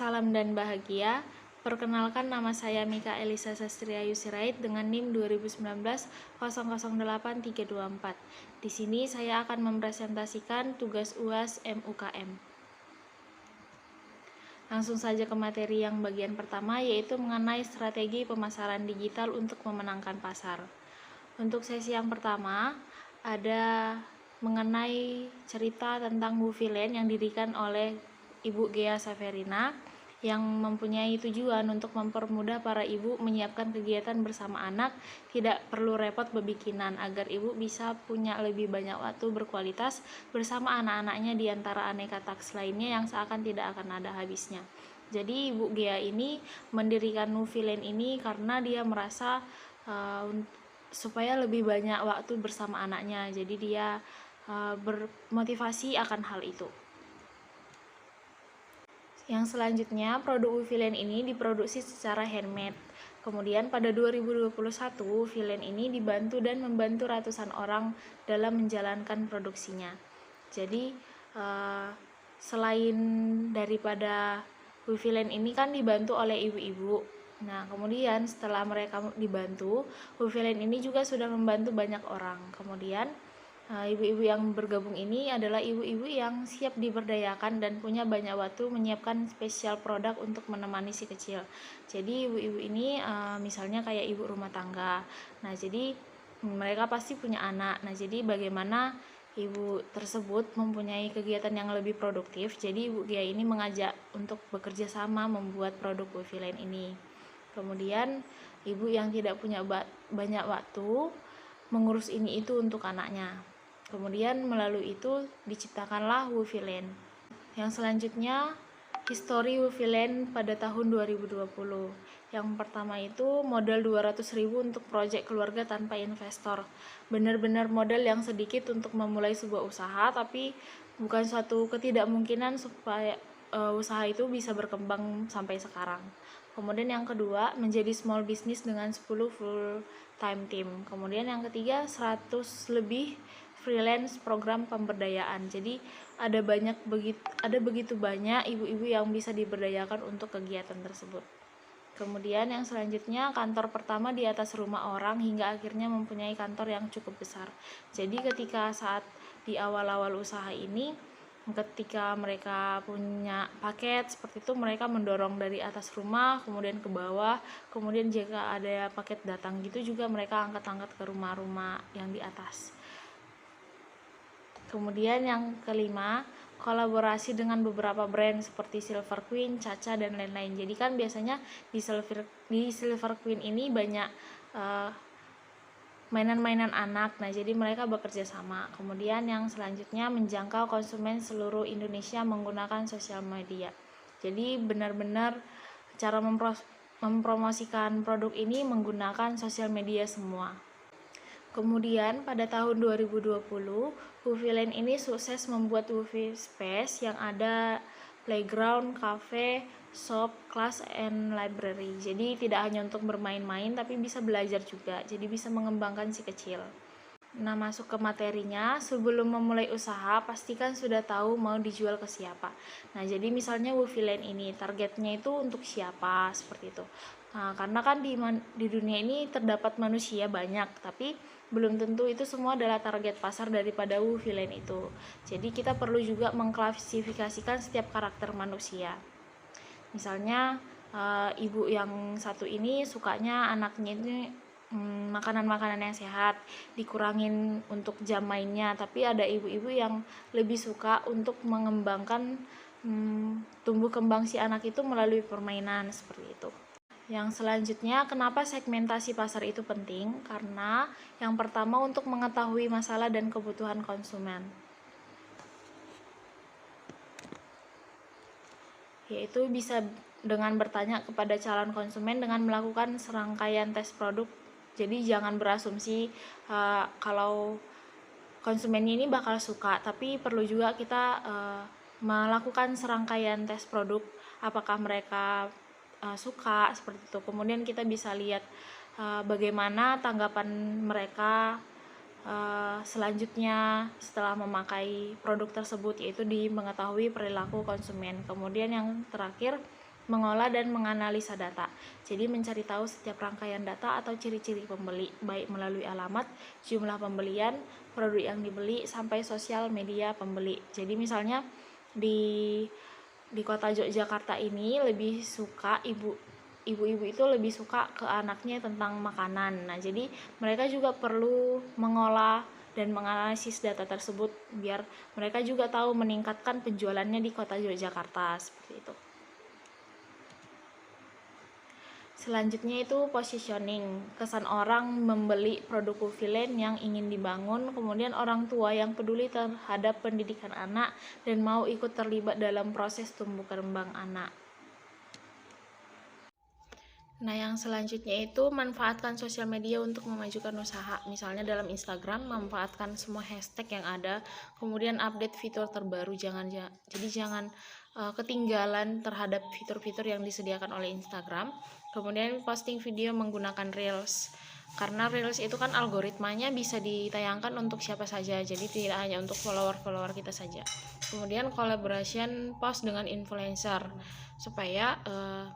Salam dan bahagia. Perkenalkan, nama saya Mika Elisa Sastriayu Sirait dengan NIM 2019 008324. Di sini saya akan mempresentasikan tugas UAS MUKM. Langsung saja ke materi yang bagian pertama, yaitu mengenai strategi pemasaran digital untuk memenangkan pasar. Untuk sesi yang pertama, ada mengenai cerita tentang Wufiland yang didirikan oleh Ibu Ghea Saverina, yang mempunyai tujuan untuk mempermudah para ibu menyiapkan kegiatan bersama anak, tidak perlu repot bebikinan, agar ibu bisa punya lebih banyak waktu berkualitas bersama anak-anaknya di antara aneka taks lainnya yang seakan tidak akan ada habisnya. Jadi Ibu Ghea ini mendirikan Wufiland ini karena dia merasa supaya lebih banyak waktu bersama anaknya, jadi dia bermotivasi akan hal itu. Yang selanjutnya, produk Wufiland ini diproduksi secara handmade. Kemudian pada 2021, Wufiland ini dibantu dan membantu ratusan orang dalam menjalankan produksinya. Jadi selain daripada Wufiland ini kan dibantu oleh ibu-ibu. Nah, kemudian setelah mereka dibantu, Wufiland ini juga sudah membantu banyak orang. Kemudian ibu-ibu yang bergabung ini adalah ibu-ibu yang siap diberdayakan dan punya banyak waktu menyiapkan spesial produk untuk menemani si kecil. Jadi ibu-ibu ini misalnya kayak ibu rumah tangga. Nah, jadi mereka pasti punya anak. Nah, jadi bagaimana ibu tersebut mempunyai kegiatan yang lebih produktif. Jadi Ibu Ghea ini mengajak untuk bekerja sama membuat produk Wufiland ini. Kemudian ibu yang tidak punya banyak waktu mengurus ini itu untuk anaknya. Kemudian melalui itu diciptakanlah Wufiland. Yang selanjutnya, histori Wufiland pada tahun 2020. Yang pertama itu modal 200.000 untuk proyek keluarga tanpa investor. Benar-benar modal yang sedikit untuk memulai sebuah usaha, tapi bukan suatu ketidakmungkinan supaya usaha itu bisa berkembang sampai sekarang. Kemudian yang kedua, menjadi small business dengan 10 full time team. Kemudian yang ketiga, 100 lebih freelance program pemberdayaan. Jadi ada begitu banyak ibu-ibu yang bisa diberdayakan untuk kegiatan tersebut. Kemudian yang selanjutnya, kantor pertama di atas rumah orang hingga akhirnya mempunyai kantor yang cukup besar. Jadi ketika saat di awal-awal usaha ini, ketika mereka punya paket seperti itu, mereka mendorong dari atas rumah kemudian ke bawah, kemudian jika ada paket datang gitu juga mereka angkat-angkat ke rumah-rumah yang di atas. Kemudian yang kelima, kolaborasi dengan beberapa brand seperti Silver Queen, Caca, dan lain-lain. Jadi kan biasanya di Silver Queen ini banyak mainan-mainan anak. Nah, jadi mereka bekerja sama. Kemudian yang selanjutnya, menjangkau konsumen seluruh Indonesia menggunakan sosial media. Jadi benar-benar cara mempromosikan produk ini menggunakan sosial media semua. Kemudian pada tahun 2020, Wufiland ini sukses membuat Wufi Space yang ada playground, cafe, shop, class, and library. Jadi tidak hanya untuk bermain-main tapi bisa belajar juga. Jadi bisa mengembangkan si kecil. Nah, masuk ke materinya, sebelum memulai usaha, pastikan sudah tahu mau dijual ke siapa. Nah, jadi misalnya Wufiland ini, targetnya itu untuk siapa, seperti itu. Nah, karena kan di dunia ini terdapat manusia banyak, tapi belum tentu itu semua adalah target pasar daripada Wufiland itu. Jadi kita perlu juga mengklasifikasikan setiap karakter manusia. Misalnya ibu yang satu ini sukanya anaknya ini makanan-makanan yang sehat, dikurangin untuk jam mainnya, tapi ada ibu-ibu yang lebih suka untuk mengembangkan tumbuh kembang si anak itu melalui permainan, seperti itu. Yang selanjutnya, kenapa segmentasi pasar itu penting? Karena yang pertama, untuk mengetahui masalah dan kebutuhan konsumen, yaitu bisa dengan bertanya kepada calon konsumen dengan melakukan serangkaian tes produk. Jadi jangan berasumsi kalau konsumen ini bakal suka, tapi perlu juga kita melakukan serangkaian tes produk, apakah mereka suka, seperti itu. Kemudian kita bisa lihat bagaimana tanggapan mereka selanjutnya setelah memakai produk tersebut, yaitu di mengetahui perilaku konsumen. Kemudian yang terakhir, mengolah dan menganalisa data. Jadi mencari tahu setiap rangkaian data atau ciri-ciri pembeli, baik melalui alamat, jumlah pembelian, produk yang dibeli, sampai sosial media pembeli. Jadi misalnya di kota Yogyakarta ini lebih suka ibu-ibu itu lebih suka ke anaknya tentang makanan. Nah, jadi mereka juga perlu mengolah dan menganalisis data tersebut biar mereka juga tahu meningkatkan penjualannya di kota Yogyakarta, seperti itu. Selanjutnya itu positioning, kesan orang membeli produk Wufilen yang ingin dibangun, kemudian orang tua yang peduli terhadap pendidikan anak dan mau ikut terlibat dalam proses tumbuh kembang anak. Nah, yang selanjutnya itu manfaatkan sosial media untuk memajukan usaha. Misalnya dalam Instagram, manfaatkan semua hashtag yang ada, kemudian update fitur terbaru. Jangan ketinggalan terhadap fitur-fitur yang disediakan oleh Instagram. Kemudian posting video menggunakan Reels. Karena Reels itu kan algoritmanya bisa ditayangkan untuk siapa saja, jadi tidak hanya untuk follower-follower kita saja. Kemudian collaboration post dengan influencer supaya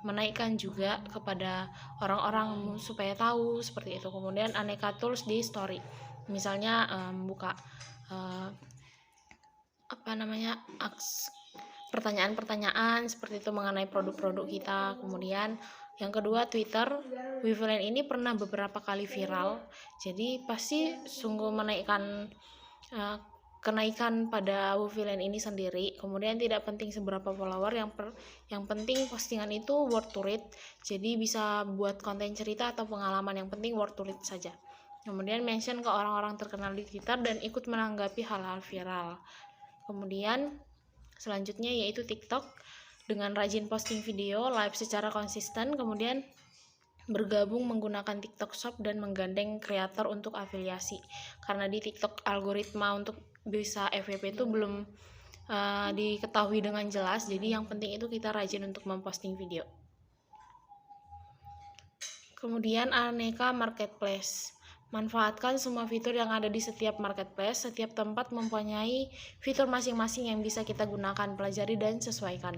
menaikkan juga kepada orang-orang supaya tahu seperti itu. Kemudian aneka tools di story, misalnya buka pertanyaan-pertanyaan seperti itu mengenai produk-produk kita. Kemudian yang kedua, Twitter. Wufilen ini pernah beberapa kali viral, jadi pasti sungguh menaikkan kenaikan pada Wufilen ini sendiri. Kemudian tidak penting seberapa follower, yang penting postingan itu worth to read, jadi bisa buat konten cerita atau pengalaman, yang penting worth to read saja. Kemudian mention ke orang-orang terkenal di Twitter dan ikut menanggapi hal-hal viral. Kemudian selanjutnya yaitu TikTok, dengan rajin posting video, live secara konsisten, kemudian bergabung menggunakan TikTok Shop dan menggandeng kreator untuk afiliasi. Karena di TikTok algoritma untuk bisa FYP itu belum diketahui dengan jelas, jadi yang penting itu kita rajin untuk memposting video. Kemudian aneka marketplace. Manfaatkan semua fitur yang ada di setiap marketplace. Setiap tempat mempunyai fitur masing-masing yang bisa kita gunakan, pelajari dan sesuaikan.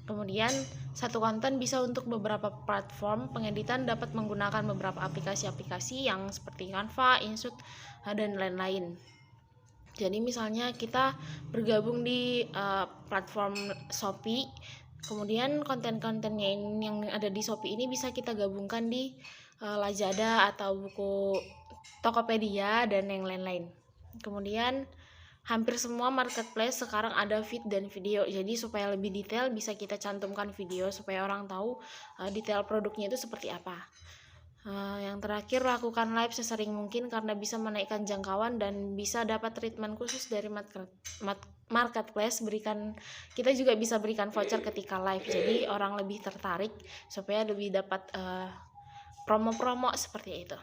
Kemudian satu konten bisa untuk beberapa platform. Pengeditan dapat menggunakan beberapa aplikasi-aplikasi yang seperti Canva, InShot, dan lain-lain. Jadi misalnya kita bergabung di platform Shopee, kemudian konten-kontennya yang ada di Shopee ini bisa kita gabungkan di Lazada atau buku Tokopedia dan yang lain-lain. Kemudian hampir semua marketplace sekarang ada feed dan video, jadi supaya lebih detail bisa kita cantumkan video supaya orang tahu detail produknya itu seperti apa. Yang terakhir, lakukan live sesering mungkin karena bisa menaikkan jangkauan dan bisa dapat treatment khusus dari marketplace. Kita juga bisa berikan voucher ketika live, jadi orang lebih tertarik supaya lebih dapat promo-promo seperti itu.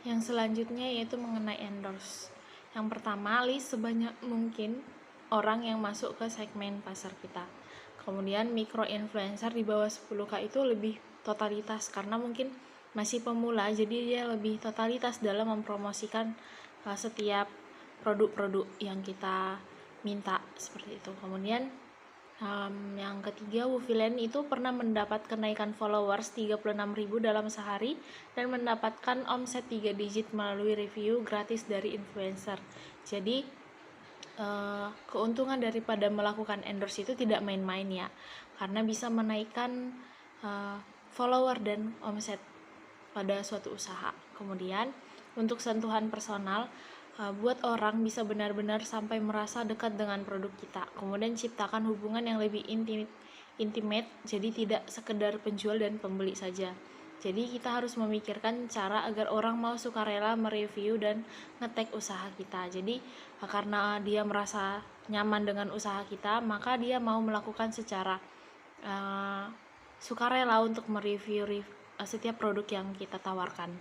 Yang selanjutnya yaitu mengenai endorse. Yang pertama, list sebanyak mungkin orang yang masuk ke segmen pasar kita. Kemudian micro influencer di bawah 10k itu lebih totalitas karena mungkin masih pemula, jadi dia lebih totalitas dalam mempromosikan setiap produk-produk yang kita minta seperti itu. Kemudian yang ketiga, Wufilen itu pernah mendapat kenaikan followers 36.000 dalam sehari dan mendapatkan omset 3 digit melalui review gratis dari influencer. Jadi keuntungan daripada melakukan endorse itu tidak main-main ya, karena bisa menaikkan follower dan omset pada suatu usaha. Kemudian untuk sentuhan personal, buat orang bisa benar-benar sampai merasa dekat dengan produk kita. Kemudian ciptakan hubungan yang lebih intimate, jadi tidak sekedar penjual dan pembeli saja. Jadi kita harus memikirkan cara agar orang mau sukarela mereview dan nge-tag usaha kita. Jadi karena dia merasa nyaman dengan usaha kita, maka dia mau melakukan secara sukarela untuk mereview setiap produk yang kita tawarkan.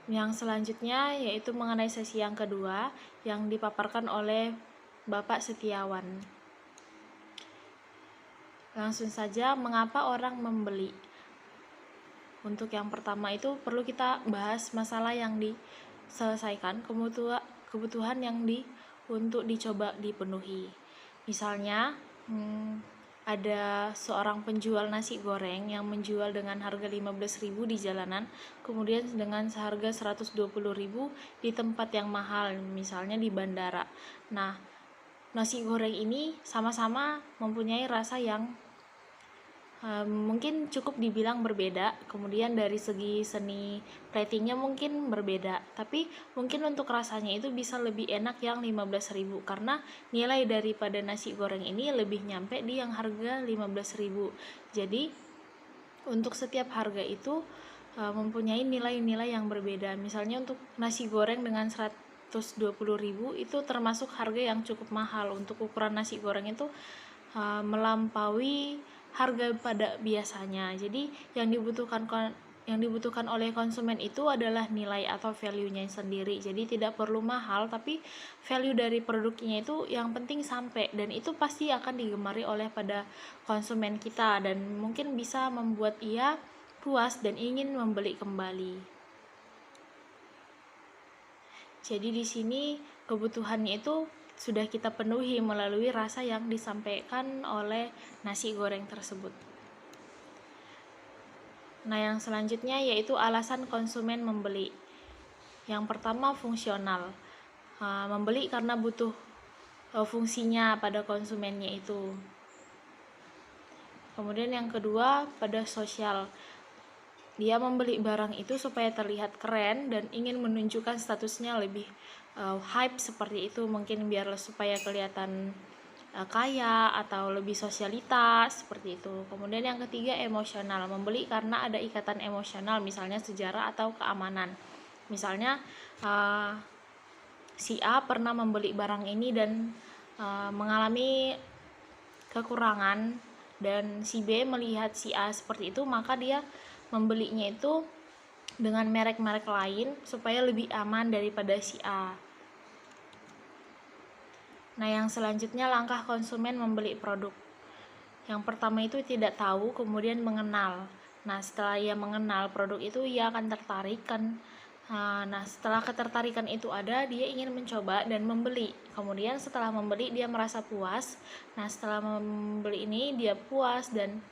Yang selanjutnya yaitu mengenai sesi yang kedua yang dipaparkan oleh Bapak Setiawan. Langsung saja, mengapa orang membeli? Untuk yang pertama itu perlu kita bahas masalah yang diselesaikan, kebutuhan yang untuk dicoba dipenuhi. Misalnya, ada seorang penjual nasi goreng yang menjual dengan harga 15.000 di jalanan, kemudian dengan seharga 120.000 di tempat yang mahal, misalnya di bandara. Nah, nasi goreng ini sama-sama mempunyai rasa yang mungkin cukup dibilang berbeda, kemudian dari segi seni platingnya mungkin berbeda, tapi mungkin untuk rasanya itu bisa lebih enak yang 15.000 karena nilai daripada nasi goreng ini lebih nyampe di yang harga 15.000. Jadi untuk setiap harga itu mempunyai nilai-nilai yang berbeda. Misalnya untuk nasi goreng dengan 120.000 itu termasuk harga yang cukup mahal. Untuk ukuran nasi goreng itu melampaui harga pada biasanya. Jadi yang dibutuhkan oleh konsumen itu adalah nilai atau value-nya sendiri. Jadi tidak perlu mahal, tapi value dari produknya itu yang penting sampai, dan itu pasti akan digemari oleh pada konsumen kita dan mungkin bisa membuat ia puas dan ingin membeli kembali. Jadi di sini kebutuhannya itu sudah kita penuhi melalui rasa yang disampaikan oleh nasi goreng tersebut. Nah, yang selanjutnya yaitu alasan konsumen membeli. Yang pertama, fungsional. Membeli karena butuh fungsinya pada konsumennya itu. Kemudian yang kedua, pada sosial. Dia membeli barang itu supaya terlihat keren dan ingin menunjukkan statusnya lebih hype seperti itu, mungkin biar supaya kelihatan kaya atau lebih sosialitas seperti itu. Kemudian yang ketiga, emosional. Membeli karena ada ikatan emosional, misalnya sejarah atau keamanan. Misalnya si A pernah membeli barang ini dan mengalami kekurangan, dan si B melihat si A seperti itu, maka dia membelinya itu dengan merek-merek lain supaya lebih aman daripada si A. Nah, yang selanjutnya langkah konsumen membeli produk. Yang pertama itu tidak tahu, kemudian mengenal. Nah, setelah ia mengenal produk itu, ia akan tertarik kan. Nah, setelah ketertarikan itu ada, dia ingin mencoba dan membeli. Kemudian setelah membeli dia merasa puas. Nah, setelah membeli ini dia puas dan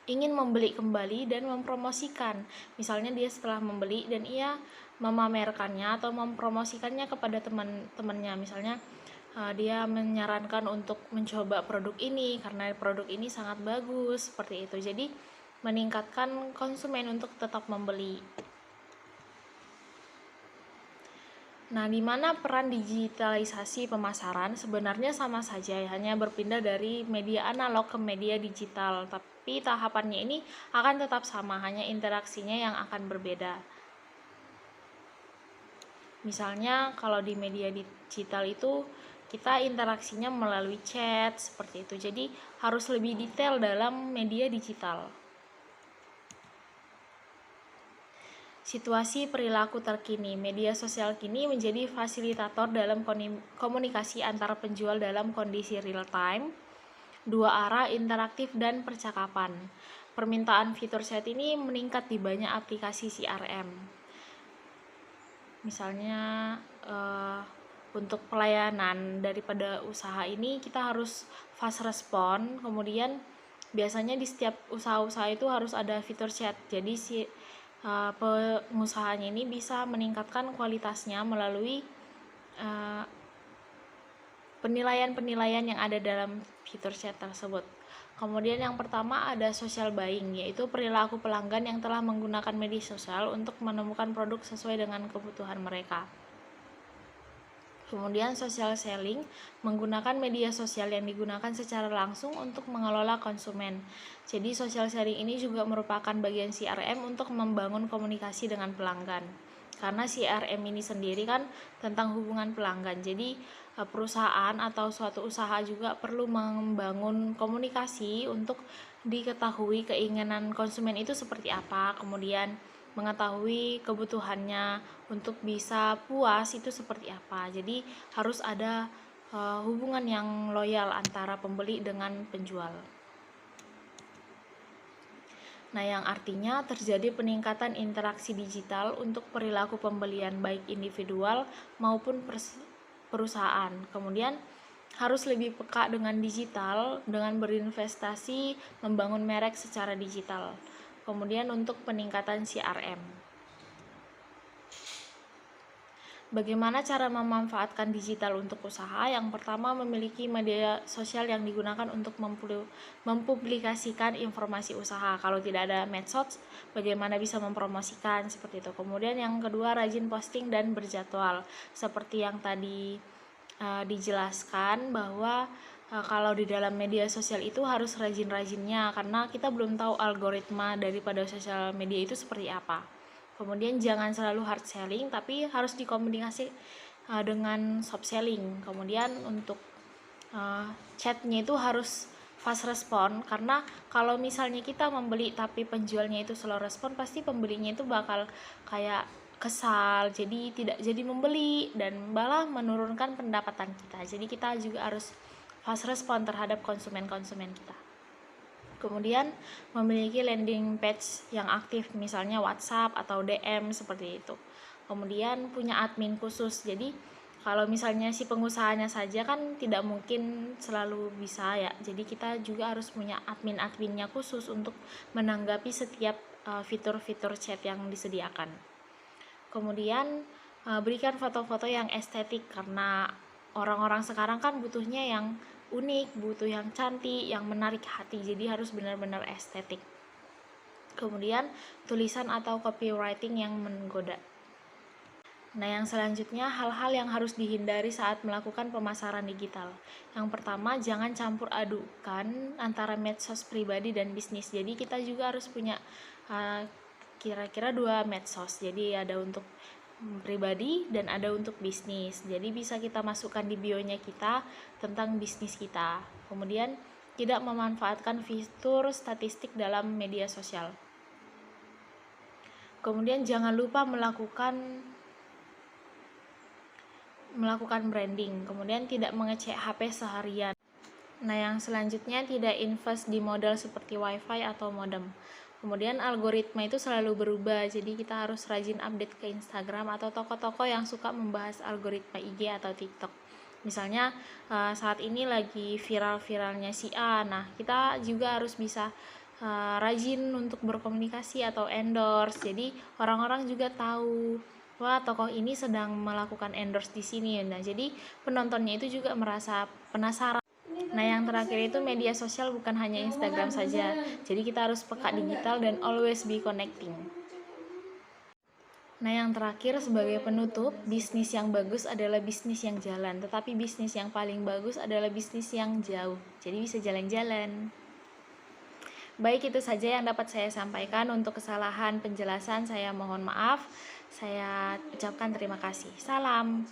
ingin membeli kembali dan mempromosikan. Misalnya dia setelah membeli dan ia memamerkannya atau mempromosikannya kepada teman-temannya. Misalnya dia menyarankan untuk mencoba produk ini karena produk ini sangat bagus, seperti itu. Jadi meningkatkan konsumen untuk tetap membeli. Nah, di mana peran digitalisasi pemasaran? Sebenarnya sama saja, hanya berpindah dari media analog ke media digital, tapi tahapannya ini akan tetap sama, hanya interaksinya yang akan berbeda. Misalnya kalau di media digital itu kita interaksinya melalui chat seperti itu. Jadi harus lebih detail dalam media digital. Situasi perilaku terkini. Media sosial kini menjadi fasilitator dalam komunikasi antara penjual dalam kondisi real time, dua arah, interaktif, dan percakapan. Permintaan fitur chat ini meningkat di banyak aplikasi CRM. Misalnya untuk pelayanan daripada usaha ini kita harus fast respon. Kemudian biasanya di setiap usaha-usaha itu harus ada fitur chat. Jadi si pengusahanya ini bisa meningkatkan kualitasnya melalui penilaian-penilaian yang ada dalam fitur chat tersebut. Kemudian yang pertama ada social buying, yaitu perilaku pelanggan yang telah menggunakan media sosial untuk menemukan produk sesuai dengan kebutuhan mereka. Kemudian social selling, menggunakan media sosial yang digunakan secara langsung untuk mengelola konsumen. Jadi social selling ini juga merupakan bagian CRM untuk membangun komunikasi dengan pelanggan. Karena CRM ini sendiri kan tentang hubungan pelanggan. Jadi perusahaan atau suatu usaha juga perlu membangun komunikasi untuk diketahui keinginan konsumen itu seperti apa, kemudian mengetahui kebutuhannya untuk bisa puas itu seperti apa. Jadi harus ada hubungan yang loyal antara pembeli dengan penjual. Nah, yang artinya terjadi peningkatan interaksi digital untuk perilaku pembelian baik individual maupun perusahaan. Kemudian harus lebih peka dengan digital dengan berinvestasi membangun merek secara digital. Kemudian untuk peningkatan CRM. Bagaimana cara memanfaatkan digital untuk usaha? Yang pertama, memiliki media sosial yang digunakan untuk mempublikasikan informasi usaha. Kalau tidak ada medsos, bagaimana bisa mempromosikan seperti itu. Kemudian yang kedua, rajin posting dan berjadwal. Seperti yang tadi dijelaskan bahwa kalau di dalam media sosial itu harus rajin-rajinnya karena kita belum tahu algoritma daripada sosial media itu seperti apa. Kemudian jangan selalu hard selling, tapi harus dikomunikasi dengan soft selling. Kemudian untuk chatnya itu harus fast respon, karena kalau misalnya kita membeli tapi penjualnya itu slow respon, pasti pembelinya itu bakal kayak kesal, jadi tidak jadi membeli dan malah menurunkan pendapatan kita. Jadi kita juga harus fast respon terhadap konsumen-konsumen kita. Kemudian memiliki landing page yang aktif, misalnya WhatsApp atau DM seperti itu. Kemudian punya admin khusus. Jadi kalau misalnya si pengusahanya saja kan tidak mungkin selalu bisa ya. Jadi kita juga harus punya adminnya khusus untuk menanggapi setiap fitur-fitur chat yang disediakan. Kemudian berikan foto-foto yang estetik, karena orang-orang sekarang kan butuhnya yang unik, butuh yang cantik, yang menarik hati, jadi harus benar-benar estetik. Kemudian tulisan atau copywriting yang menggoda. Nah, yang selanjutnya hal-hal yang harus dihindari saat melakukan pemasaran digital. Yang pertama, jangan campur adukan antara medsos pribadi dan bisnis. Jadi kita juga harus punya kira-kira 2 medsos. Jadi ada untuk pribadi dan ada untuk bisnis. Jadi bisa kita masukkan di bio-nya kita tentang bisnis kita. Kemudian tidak memanfaatkan fitur statistik dalam media sosial. Kemudian jangan lupa melakukan branding. Kemudian tidak mengecek HP seharian. Nah, yang selanjutnya tidak invest di modal seperti wifi atau modem. Kemudian algoritma itu selalu berubah, jadi kita harus rajin update ke Instagram atau toko-toko yang suka membahas algoritma IG atau TikTok. Misalnya saat ini lagi viral-viralnya si A, nah kita juga harus bisa rajin untuk berkomunikasi atau endorse. Jadi orang-orang juga tahu, wah tokoh ini sedang melakukan endorse di sini. Nah, jadi penontonnya itu juga merasa penasaran. Nah, yang terakhir itu media sosial bukan hanya Instagram saja. Jadi kita harus peka digital dan always be connecting. Nah, yang terakhir sebagai penutup, bisnis yang bagus adalah bisnis yang jalan, tetapi bisnis yang paling bagus adalah bisnis yang jauh. Jadi bisa jalan-jalan. Baik, itu saja yang dapat saya sampaikan. Untuk kesalahan penjelasan saya mohon maaf. Saya ucapkan terima kasih. Salam.